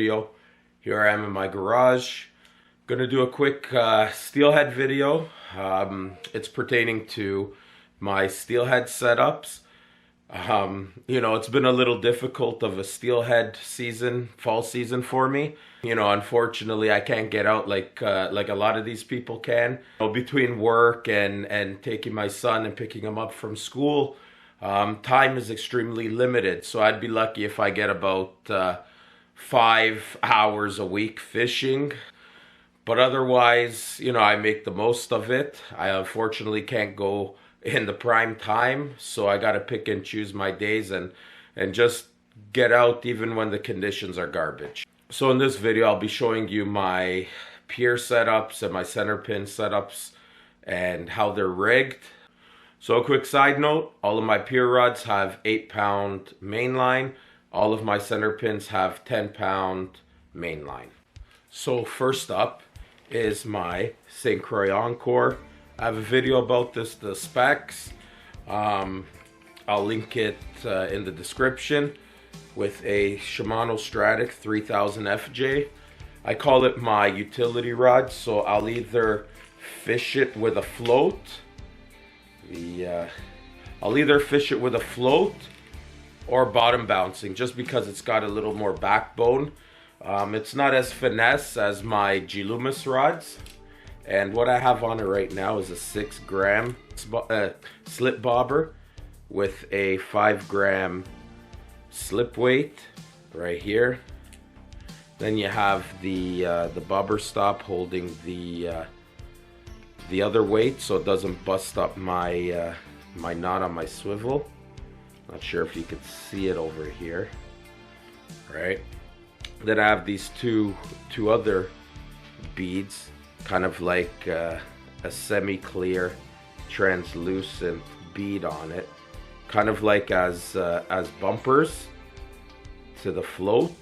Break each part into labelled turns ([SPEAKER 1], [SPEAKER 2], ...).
[SPEAKER 1] video. Here I am in my garage. Gonna do a quick steelhead video. It's pertaining to my steelhead setups. You know, it's been a little difficult of a steelhead season, fall season for me. You know, unfortunately, I can't get out like a lot of these people can. You know, between work and taking my son and picking him up from school, time is extremely limited. So I'd be lucky if I get about 5 hours a week fishing. But otherwise, you know, I make the most of it. I unfortunately can't go in the prime time, so I gotta pick and choose my days and just get out even when the conditions are garbage. So in this video, I'll be showing you my pier setups and my center pin setups and how they're rigged. So a quick side note, all of my pier rods have 8-pound mainline. All of my center pins have 10-pound mainline. So first up is my St. Croix Onchor. I have a video about this, the specs. I'll link it in the description, with a Shimano Stratic 3000 FJ. I call it my utility rod, so I'll either fish it with a float. I'll either fish it with a float or bottom bouncing, just because it's got a little more backbone. It's not as finesse as my Loomis rods. And what I have on it right now is a 6-gram slip bobber with a 5-gram slip weight right here. Then you have the bobber stop holding the other weight, so it doesn't bust up my my knot on my swivel. Not sure if you can see it over here, right? Then I have these two other beads, kind of like a semi-clear translucent bead on it, kind of like as bumpers to the float,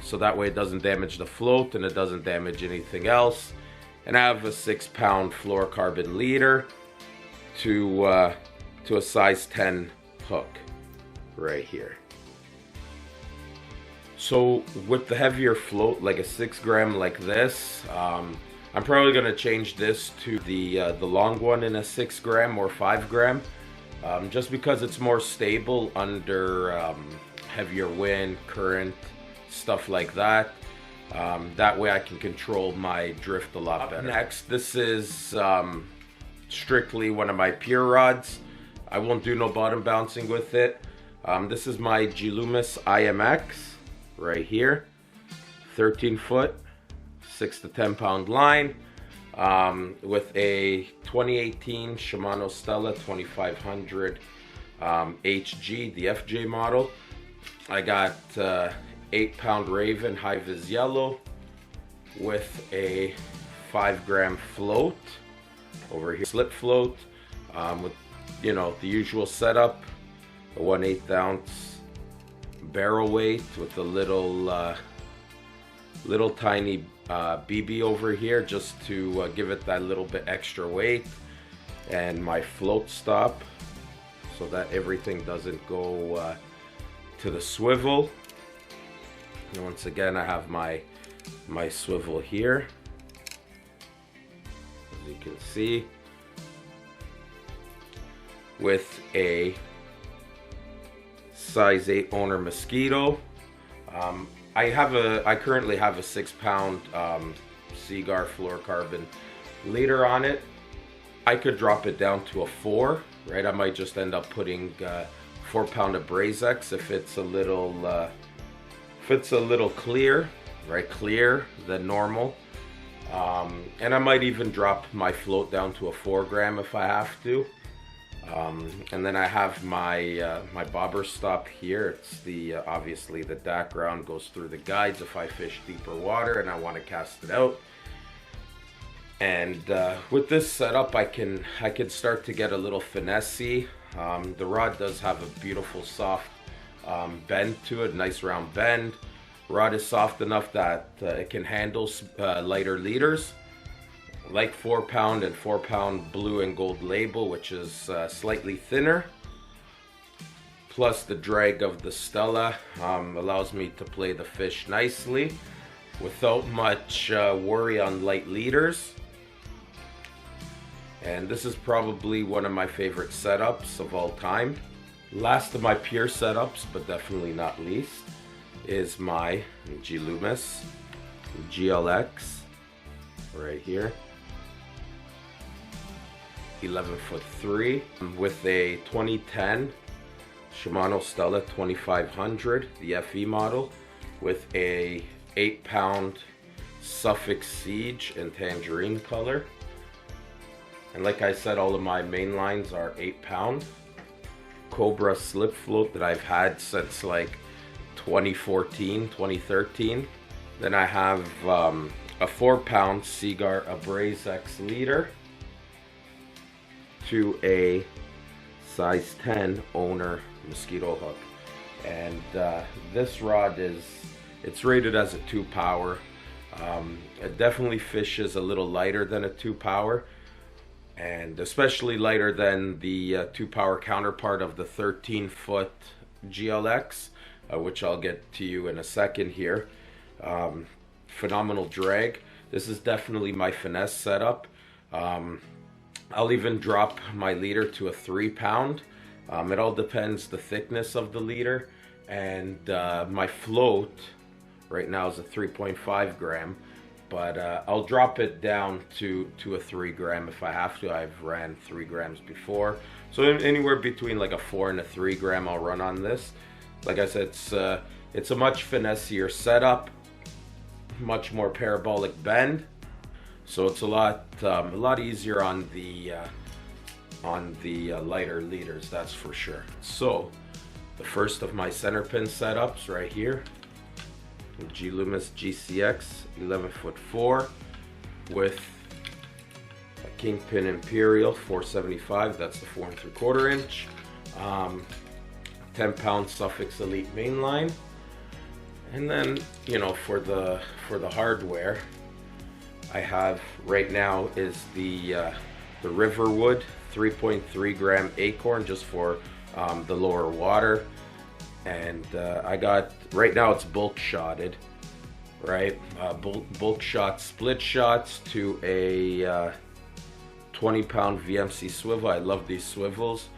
[SPEAKER 1] so that way it doesn't damage the float and it doesn't damage anything else. And I have a 6-pound fluorocarbon leader to a size 10 hook right here. So with the heavier float, like a 6-gram like this, I'm probably gonna change this to the long one in a 6-gram or 5-gram, just because it's more stable under heavier wind, current, stuff like that. That way I can control my drift a lot better. Next, this is strictly one of my pier rods. I won't do no bottom bouncing with it. This is my Loomis IMX right here, 13-foot. 6 to 10 pound line, with a 2018 Shimano Stella 2500 HG, the FJ model. I got 8-pound Raven high vis yellow with a 5-gram float over here, slip float, with, you know, the usual setup, a 1/8 ounce barrel weight with a little tiny BB over here, just to give it that little bit extra weight, and my float stop so that everything doesn't go to the swivel. And once again, I have my swivel here, as you can see, with a size 8 owner mosquito. I currently have a 6-pound Seaguar fluorocarbon leader on it. I could drop it down to a 4, right? I might just end up putting 4-pound of Brazex if it's a little clear, right? Clear than normal. And I might even drop my float down to a 4-gram if I have to. And then I have my my bobber stop here. It's the obviously the DAC round goes through the guides if I fish deeper water and I want to cast it out. And with this setup, I can start to get a little finessey. The rod does have a beautiful soft bend to it, nice round bend. Rod is soft enough that it can handle lighter leaders, like 4-pound and 4-pound blue and gold label, which is slightly thinner. Plus the drag of the Stella allows me to play the fish nicely. without much worry on light leaders. And this is probably one of my favorite setups of all time. Last of my Pier setups, but definitely not least, is my Loomis GLX right here. 11'3" with a 2010 Shimano Stella 2500, the FE model, with a 8-pound Suffolk Siege in tangerine color. And like I said, all of my main lines are 8-pound. Cobra slip float that I've had since like 2014, 2013. Then I have a 4-pound Seaguar Abrase X leader to a size 10 owner mosquito hook. And this rod it's rated as a 2-power. It definitely fishes a little lighter than a 2-power, and especially lighter than the 2-power counterpart of the 13-foot GLX, which I'll get to you in a second here. Phenomenal drag. This is definitely my finesse setup. I'll even drop my leader to a 3-pound. It all depends the thickness of the leader, and my float right now is a 3.5 gram, but I'll drop it down to a 3 gram if I have to. I've ran 3 grams before, so anywhere between like a 4 and a 3 gram I'll run on this. Like I said, it's a much finessier setup, much more parabolic bend, so it's a lot easier on the lighter leaders, that's for sure. So the first of my center pin setups right here, Loomis GCX 11'4" with a Kingpin Imperial 475, that's the 4 3/4 inch, 10-pound Suffolk Elite mainline. And then, you know, for the hardware, I have right now is the Riverwood 3.3 gram acorn, just for the lower water. And I got, right now it's bulk shotted, right? Bulk shot split shots to a 20-pound VMC swivel. I love these swivels.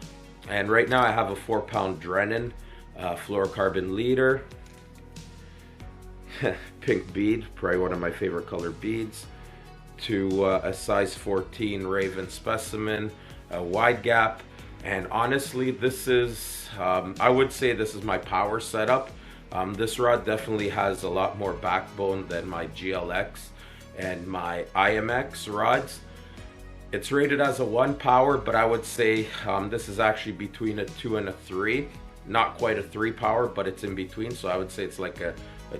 [SPEAKER 1] And right now I have a 4-pound Drennan fluorocarbon leader. Pink bead, probably one of my favorite color beads, to a size 14 Raven specimen, a wide gap. And honestly, this is, I would say this is my power setup. This rod definitely has a lot more backbone than my GLX and my IMX rods. It's rated as a 1 power, but I would say this is actually between a 2 and a 3. Not quite a 3 power, but it's in between, so I would say it's like a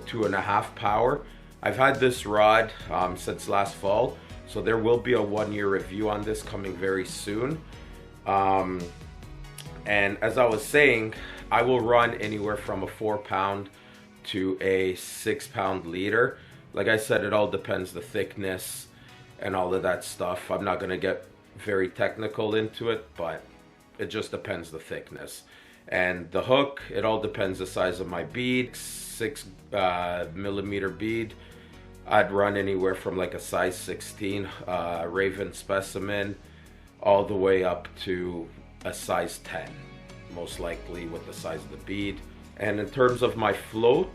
[SPEAKER 1] 2.5 power. I've had this rod since last fall, so there will be a 1-year review on this coming very soon. And as I was saying, I will run anywhere from a 4-pound to a 6-pound leader. Like I said, it all depends the thickness and all of that stuff. I'm not gonna get very technical into it, but it just depends the thickness. And the hook, it all depends the size of my bead. 6 millimeter bead, I'd run anywhere from like a size 16 Raven specimen all the way up to a size 10, most likely with the size of the bead. And in terms of my float,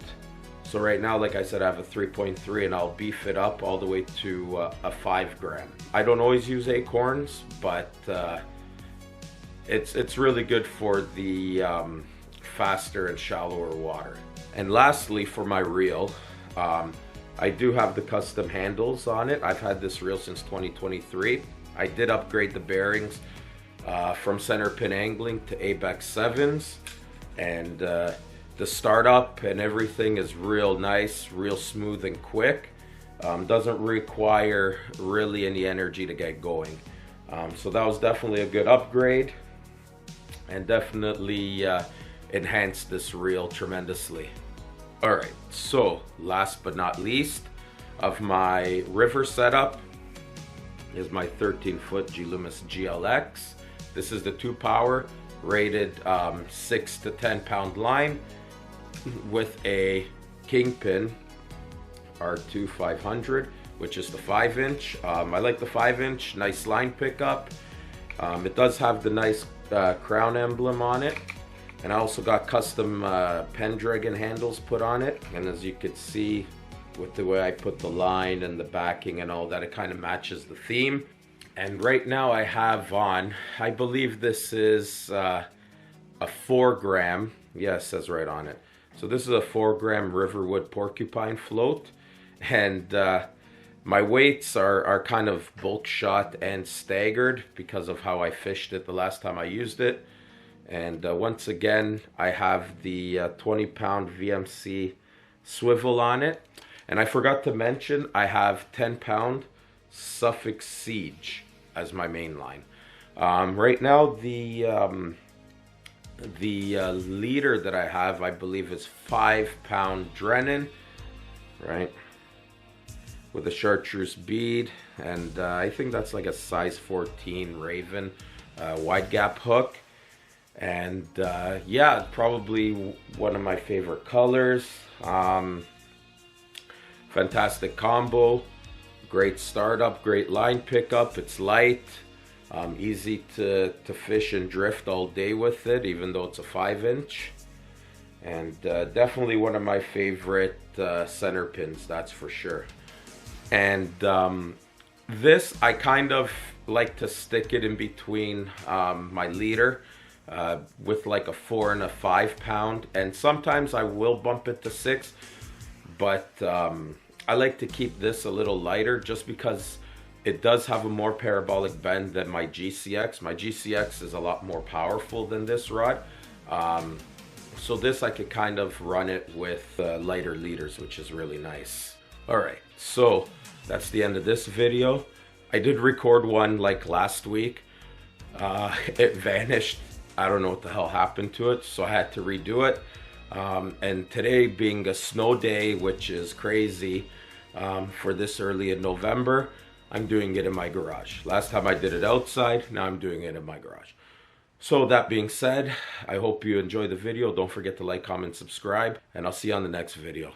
[SPEAKER 1] so right now, like I said, I have a 3.3, and I'll beef it up all the way to a 5 gram. I don't always use acorns, but it's really good for the faster and shallower water. And lastly, for my reel, I do have the custom handles on it. I've had this reel since 2023. I did upgrade the bearings from center pin angling to ABEX 7s, and the startup and everything is real nice, real smooth and quick. Doesn't require really any energy to get going. So that was definitely a good upgrade, and definitely enhanced this reel tremendously. All right, so last but not least of my river setup is my 13-foot Loomis GLX. This is the 2-power, rated 6 to 10 pound line with a Kingpin R2 500, which is the 5-inch. I like the 5-inch, nice line pickup. It does have the nice crown emblem on it. And I also got custom Pendragon handles put on it. And as you can see, with the way I put the line and the backing and all that, it kind of matches the theme. And right now I have on, I believe this is a 4-gram, yeah, it says right on it. So this is a 4-gram Riverwood porcupine float. And my weights are kind of bulk shot and staggered because of how I fished it the last time I used it. And once again, I have the 20-pound VMC swivel on it. And I forgot to mention, I have 10-pound Suffolk Siege as my main line. Right now, the leader that I have, I believe, is 5-pound Drennan, right? With a chartreuse bead. And I think that's like a size 14 Raven wide gap hook. And yeah, probably one of my favorite colors. Fantastic combo, great startup, great line pickup. It's light, easy to fish and drift all day with it, even though it's a 5-inch. And definitely one of my favorite center pins, that's for sure. And this, I kind of like to stick it in between my leader. With like a 4 and a 5-pound, and sometimes I will bump it to 6, but I like to keep this a little lighter just because it does have a more parabolic bend than my GCX. My GCX is a lot more powerful than this rod, so this I could kind of run it with lighter leaders, which is really nice. Alright, so that's the end of this video. I did record one like last week. It vanished. I don't know what the hell happened to it, so I had to redo it. And today being a snow day, which is crazy for this early in November, I'm doing it in my garage. Last time I did it outside, now I'm doing it in my garage. So that being said, I hope you enjoy the video. Don't forget to like, comment, subscribe, and I'll see you on the next video.